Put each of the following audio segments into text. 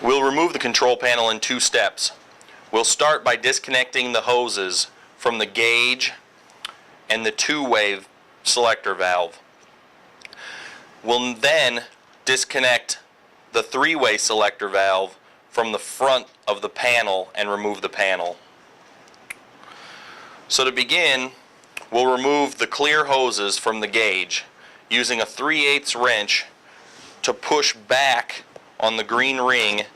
We'll remove the control panel in 2 steps. We'll start by disconnecting the hoses from the gauge and the 2-way selector valve. We'll then disconnect the 3-way selector valve from the front of the panel and remove the panel. So to begin, we'll remove the clear hoses from the gauge using a 3/8 wrench to push back on the green ring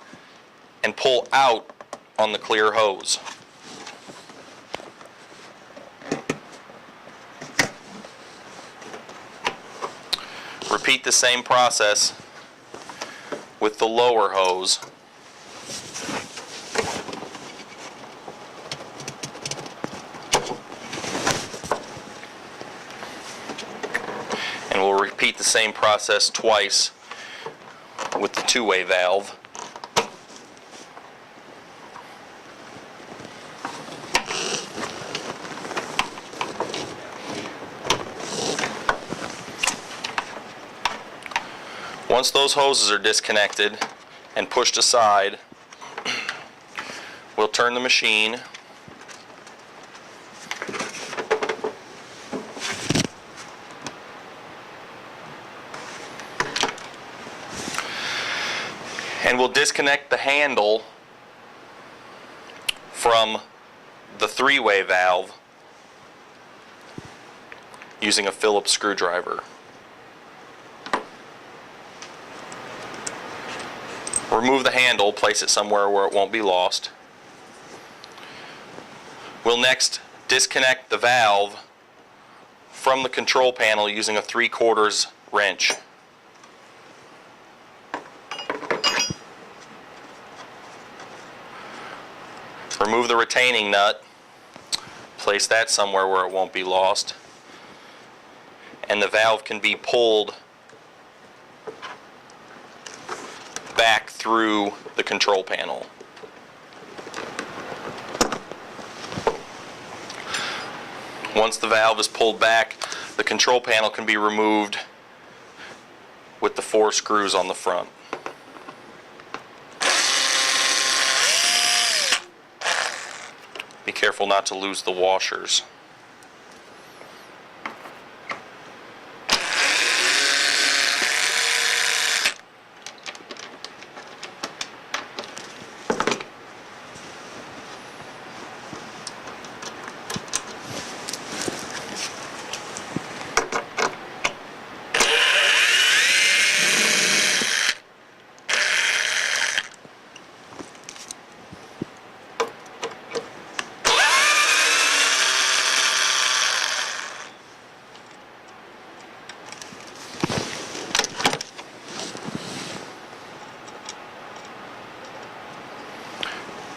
and pull out on the clear hose. Repeat the same process with the lower hose. And we'll repeat the same process twice with the 2-way valve. Once those hoses are disconnected and pushed aside, we'll turn the machine and we'll disconnect the handle from the 3-way valve using a Phillips screwdriver. Remove the handle, place it somewhere where it won't be lost. We'll next disconnect the valve from the control panel using a 3/4 wrench. Remove the retaining nut, place that somewhere where it won't be lost, and the valve can be pulled back through the control panel. Once the valve is pulled back, the control panel can be removed with the 4 screws on the front. Be careful not to lose the washers.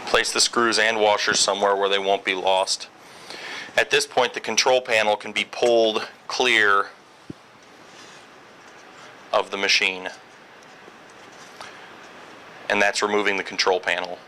Place the screws and washers somewhere where they won't be lost. At this point, the control panel can be pulled clear of the machine, and that's removing the control panel.